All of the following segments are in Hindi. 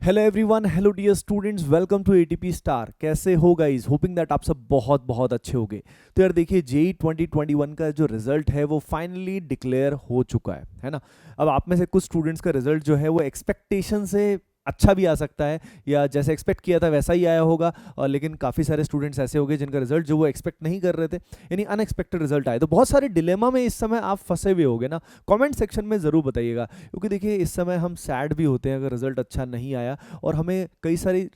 Hello everyone, hello dear students, welcome to ATP star. कैसे हो गाइस? होपिंग दैट आप सब बहुत बहुत अच्छे होंगे। तो यार देखिए, जेई 2021 का जो रिजल्ट है वो फाइनली डिक्लेयर हो चुका है ना। अब आप में से कुछ स्टूडेंट्स का रिजल्ट जो है वो एक्सपेक्टेशन से अच्छा भी आ सकता है, या जैसे एक्सपेक्ट किया था वैसा ही आया होगा। और लेकिन काफ़ी सारे स्टूडेंट्स ऐसे हो गए जिनका रिजल्ट जो वो एक्सपेक्ट नहीं कर रहे थे, यानी अनएक्सपेक्टेड रिजल्ट आए। तो बहुत सारे डिलेमा में इस समय आप फंसे हुए होगे ना। कमेंट सेक्शन में ज़रूर बताइएगा, क्योंकि देखिए इस समय हम सैड भी होते हैं अगर रिजल्ट अच्छा नहीं आया, और हमें कई सारी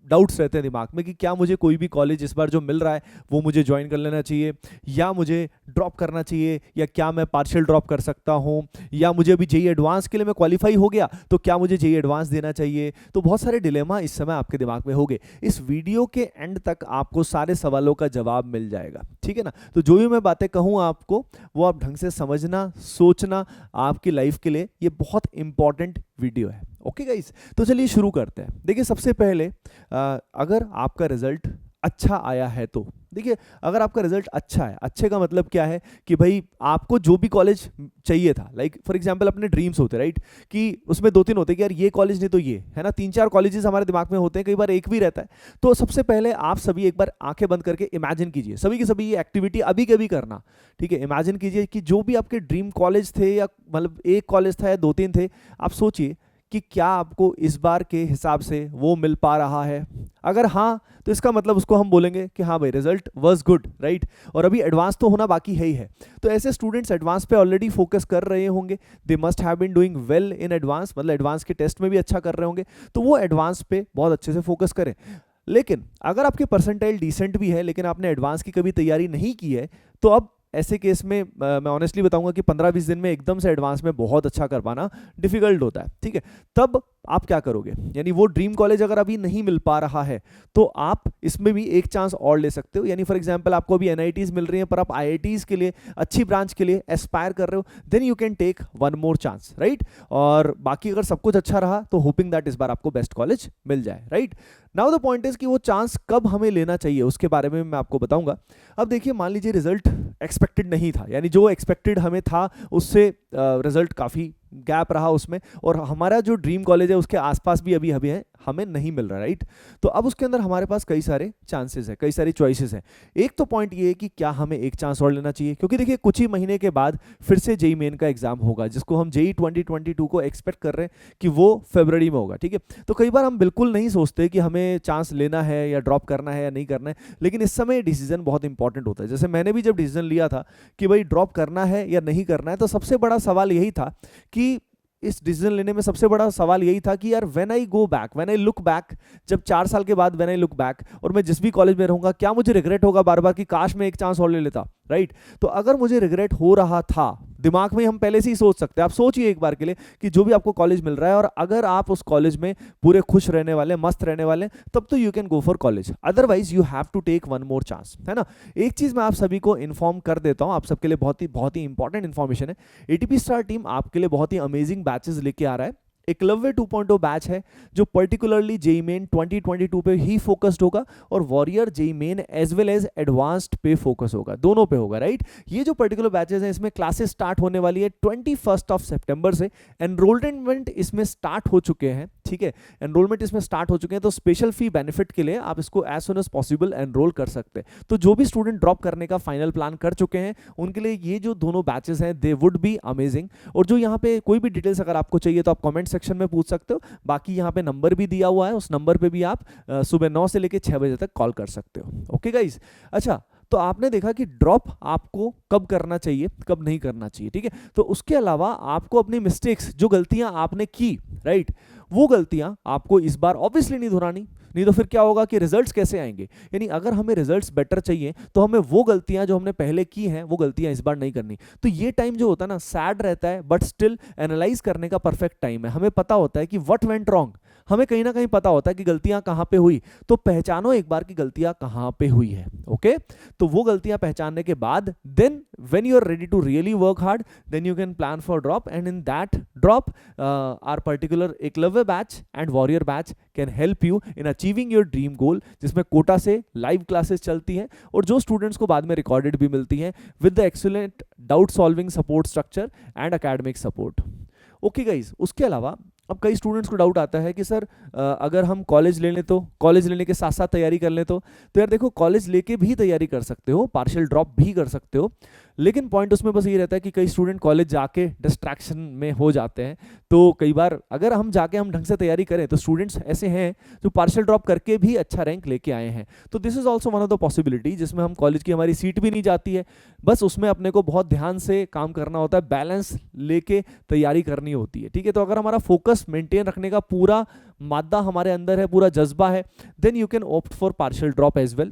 डाउट्स रहते हैं दिमाग में कि क्या मुझे कोई भी कॉलेज इस बार जो मिल रहा है वो मुझे ज्वाइन कर लेना चाहिए, या मुझे ड्रॉप करना चाहिए, या क्या मैं पार्शियल ड्रॉप कर सकता हूँ, या मुझे अभी जेई एडवांस के लिए मैं क्वालिफाई हो गया तो क्या मुझे जेई एडवांस देना चाहिए। तो बहुत सारे डिलेमा इस समय आपके दिमाग में होंगे। इस वीडियो के एंड तक आपको सारे सवालों का जवाब मिल जाएगा, ठीक है ना। तो जो भी मैं बातें कहूँ आपको, वो आप ढंग से समझना, सोचना। आपकी लाइफ के लिए ये बहुत इंपॉर्टेंट वीडियो है। ओके गाइस, तो चलिए शुरू करते हैं। देखिए सबसे पहले अगर आपका रिजल्ट अच्छा आया है तो देखिए, अगर आपका रिजल्ट अच्छा है, अच्छे का मतलब क्या है कि भाई आपको जो भी कॉलेज चाहिए था, लाइक फॉर एग्जांपल अपने ड्रीम्स होते राइट, कि उसमें दो तीन होते हैं कि यार ये कॉलेज नहीं तो ये है ना, तीन चार कॉलेजेस हमारे दिमाग में होते हैं, कई बार एक भी रहता है। तो सबसे पहले आप सभी एक बार आंखें बंद करके इमेजिन कीजिए, सभी की सभी ये एक्टिविटी अभी के अभी करना, ठीक है। इमेजिन कीजिए कि जो भी आपके ड्रीम कॉलेज थे, या मतलब एक कॉलेज था या दो तीन थे, आप सोचिए कि क्या आपको इस बार के हिसाब से वो मिल पा रहा है। अगर हाँ, तो इसका मतलब उसको हम बोलेंगे कि हाँ भाई, रिजल्ट वाज गुड, राइट। और अभी एडवांस तो होना बाकी है ही है। तो ऐसे स्टूडेंट्स एडवांस पे ऑलरेडी फोकस कर रहे होंगे, they must have been doing well in advance, मतलब एडवांस के टेस्ट में भी अच्छा कर रहे होंगे, तो वो एडवांस पे बहुत अच्छे से फोकस करें। लेकिन अगर आपके परसेंटाइल डिसेंट भी है लेकिन आपने एडवांस की कभी तैयारी नहीं की है, तो अब ऐसे केस में मैं ऑनेस्टली बताऊंगा कि 15-20 दिन में एकदम से एडवांस में बहुत अच्छा कर पाना डिफिकल्ट होता है, ठीक है। तब आप क्या करोगे, यानी वो ड्रीम कॉलेज अगर अभी नहीं मिल पा रहा है तो आप इसमें भी एक चांस और ले सकते हो। यानी फॉर एग्जांपल आपको अभी एनआईटीज मिल रही हैं, पर आप आईआईटीज के लिए, अच्छी ब्रांच के लिए एस्पायर कर रहे हो, then you can take one more chance, right. और बाकी अगर सब कुछ अच्छा रहा तो होपिंग दैट इस बार आपको बेस्ट कॉलेज मिल जाए, right. Now the point is कि वो चांस कब हमें लेना चाहिए उसके बारे में मैं आपको बताऊंगा। अब देखिए, मान लीजिए रिजल्ट एक्सपेक्टेड नहीं था, यानी जो एक्सपेक्टेड हमें था उससे रिजल्ट काफ़ी गैप रहा उसमें, और हमारा जो ड्रीम कॉलेज है उसके आसपास भी अभी अभी है, हमें नहीं मिल रहा, राइट। तो अब उसके अंदर हमारे पास कई सारे चांसेस है, कई सारी चॉइसेस हैं। एक तो पॉइंट ये है कि क्या हमें एक चांस और लेना चाहिए, क्योंकि देखिए कुछ ही महीने के बाद फिर से जेई मेन का एग्जाम होगा, जिसको हम जेई 2022 को एक्सपेक्ट कर रहे हैं कि वो फरवरी में होगा, ठीक है। तो कई बार हम बिल्कुल नहीं सोचते कि हमें चांस लेना है या ड्रॉप करना है या नहीं करना है, लेकिन इस समय डिसीजन बहुत इंपॉर्टेंट होता है। जैसे मैंने भी जब डिसीजन लिया था कि भाई ड्रॉप करना है या नहीं करना है, तो सबसे बड़ा सवाल यही था कि इस डिसीजन लेने में सबसे बड़ा सवाल यही था कि यार when I go back, when I look back, जब 4 साल के बाद व्हेन आई लुक बैक और मैं जिस भी कॉलेज में रहूंगा, क्या मुझे रिग्रेट होगा बार बार कि काश मैं एक चांस और ले लेता, राइट। तो अगर मुझे रिग्रेट हो रहा था, दिमाग में हम पहले से ही सोच सकते हैं, आप सोचिए एक बार के लिए कि जो भी आपको कॉलेज मिल रहा है, और अगर आप उस कॉलेज में पूरे खुश रहने वाले, मस्त रहने वाले, तब तो you can go for college, otherwise you have to take one more chance, है ना। एक चीज मैं आप सभी को इन्फॉर्म कर देता हूं, आप सबके लिए बहुत ही इंपॉर्टेंट इन्फॉर्मेशन है। एटीपी स्टार टीम आपके लिए बहुत ही अमेजिंग बैचेस लेके आ रहा है। एकलव्य 2.0 बैच है जो पर्टिकुलरली जेई मेन 2022 पे ही फोकस्ड होगा, और warrior JEE main as well as advanced पे फोकस होगा, दोनों पे होगा, राइट। ये जो पर्टिकुलर बैचेस हैं, इसमें क्लासेस स्टार्ट होने वाली है 21 सितंबर से। एनरोलमेंट इसमें स्टार्ट हो चुके हैं, ठीक है। एनरोलमेंट इसमें स्टार्ट हो चुके हैं, तो स्पेशल फी बेनिफिट के लिए आप इसको as soon as possible enrol कर सकते हैं। तो जो भी स्टूडेंट ड्रॉप करने का फाइनल प्लान कर चुके हैं, उनके लिए ये जो दोनों बैचेस हैं दे वुड बी अमेजिंग। और जो यहाँ पे कोई भी डिटेल्स अगर आपको चाहिए तो आप कमेंट सेक्शन में पूछ सकते हो। बाकी यहाँ पे नंबर भी दिया हुआ है, उस नंबर पे भी आप सुबह 9 से लेकर 6 बजे तक कॉल कर सकते हो। ओके गाइज, अच्छा, तो आपने देखा कि ड्रॉप आपको कब करना चाहिए, कब नहीं करना चाहिए, ठीक है। तो उसके अलावा आपको अपनी मिस्टेक्स, जो गलतियां आपने की, राइट, वो गलतियां आपको इस बार ऑब्वियसली नहीं दोहरानी, नहीं तो फिर क्या होगा कि रिजल्ट्स कैसे आएंगे। यानी अगर हमें रिजल्ट्स बेटर चाहिए तो हमें वो गलतियां जो हमने पहले की हैं वो गलतियां इस बार नहीं करनी। तो ये टाइम जो होता है ना, सैड रहता है, बट स्टिल एनालाइज करने का परफेक्ट टाइम है। हमें पता होता है कि व्हाट वेंट रॉन्ग, हमें कहीं ना कहीं पता होता है कि गलतियां कहां पे हुई, तो पहचानो एक बार की गलतियां कहां पे हुई है। ओके, तो वो गलतियां पहचानने के बाद then when you are ready to really work hard, then you can plan for drop, and in that drop are particular Eklavya batch and warrior batch can help you in achieving your dream goal, जिसमें कोटा से लाइव क्लासेस चलती हैं और जो स्टूडेंट्स को बाद में रिकॉर्डेड भी मिलती हैं with the excellent doubt solving support structure and academic support. Okay guys, उसके अलावा अब कई स्टूडेंट्स को डाउट आता है कि सर अगर हम कॉलेज ले लें तो कॉलेज लेने के साथ साथ तैयारी कर लें तो यार देखो कॉलेज लेके भी तैयारी कर सकते हो, पार्शियल ड्रॉप भी कर सकते हो, लेकिन पॉइंट उसमें बस ये रहता है कि कई स्टूडेंट कॉलेज जाके डिस्ट्रैक्शन में हो जाते हैं। तो कई बार अगर हम जाके हम ढंग से तैयारी करें तो स्टूडेंट्स ऐसे हैं जो पार्शियल ड्रॉप करके भी अच्छा रैंक लेके आए हैं। तो this is also one of the possibility जिसमें हम कॉलेज की हमारी सीट भी नहीं जाती है, बस उसमें अपने को बहुत ध्यान से काम करना होता है, बैलेंस लेके तैयारी करनी होती है। ठीक है, तो अगर हमारा फोकस मेंटेन रखने का पूरा मादा हमारे अंदर है, पूरा जज्बा है, then you can opt for partial drop as well,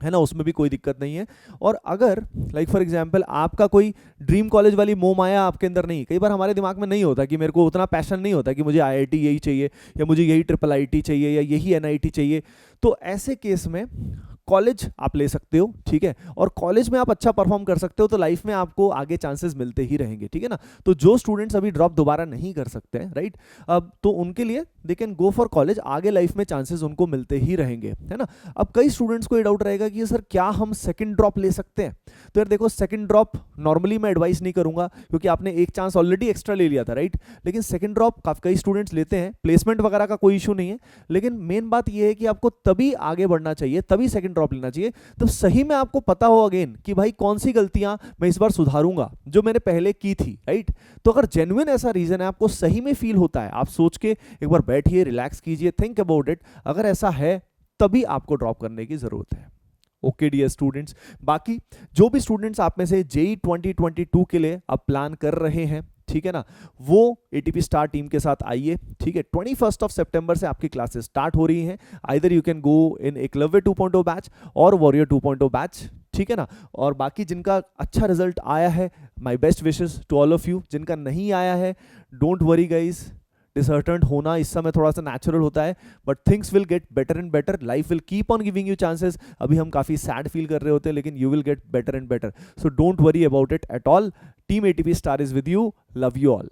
है ना, उसमें भी कोई दिक्कत नहीं है। और अगर लाइक फॉर एग्जांपल आपका कोई ड्रीम कॉलेज वाली मोह माया आपके अंदर नहीं, कई बार हमारे दिमाग में नहीं होता कि मेरे को उतना पैशन नहीं होता कि मुझे आईआईटी यही चाहिए या मुझे यही ट्रिपल आईटी चाहिए या यही एनआईटी चाहिए, तो ऐसे केस में कॉलेज आप ले सकते हो। ठीक है, और कॉलेज में आप अच्छा परफॉर्म कर सकते हो तो लाइफ में आपको आगे चांसेस मिलते ही रहेंगे। ठीक है ना, तो जो स्टूडेंट्स अभी ड्रॉप दोबारा नहीं कर सकते हैं, राइट, अब तो उनके लिए they can go for college, आगे लाइफ में चांसेस उनको मिलते ही रहेंगे, है ना। अब कई स्टूडेंट्स को ये डाउट रहेगा कि सर क्या हम सेकंड ड्रॉप ले सकते हैं? तो यार देखो सेकंड ड्रॉप नॉर्मली मैं एडवाइस नहीं करूंगा क्योंकि आपने एक चांस ऑलरेडी एक्स्ट्रा ले लिया था, राइट, लेकिन सेकंड ड्रॉप कई स्टूडेंट्स लेते हैं, प्लेसमेंट वगैरह का कोई इशू नहीं है, लेकिन मेन बात यह है कि आपको तभी आगे बढ़ना चाहिए, तभी सेकंड ड्रॉप लेना चाहिए तब सही में आपको पता हो अगेन कि भाई कौन सी गलतियां मैं इस बार सुधारूंगा जो मैंने पहले की थी, राइट। तो अगर जेन्युइन ऐसा रीजन है, आपको सही में फील होता है, आप सोच के एक बार बैठिए, रिलैक्स कीजिए, थिंक अबाउट इट, अगर ऐसा है तभी आपको ड्रॉप करने की जरूरत है। ओके डियर स्टूडेंट्स, बाकी जो भी स्टूडेंट्स आप में से जेई 2022 के लिए अब प्लान कर रहे हैं, ठीक है ना, वो एटीपी स्टार टीम के साथ आइए। ठीक है, 21 सितंबर से आपकी क्लासेस स्टार्ट हो रही हैं। Either you can go in Eklavya 2.0 batch और वॉरियर 2.0 बैच, ठीक है ना। और बाकी जिनका अच्छा रिजल्ट आया है, my best wishes to all of you. जिनका नहीं आया है, डोंट वरी गाइस, डिसहर्टेंड होना इस समय थोड़ा सा नेचुरल होता है, but things will get better and better, life will keep on giving you chances. अभी हम काफी सैड फील कर रहे होते हैं, लेकिन you will get better and better, so don't worry about it at all. Team ATP star is with you, love you all.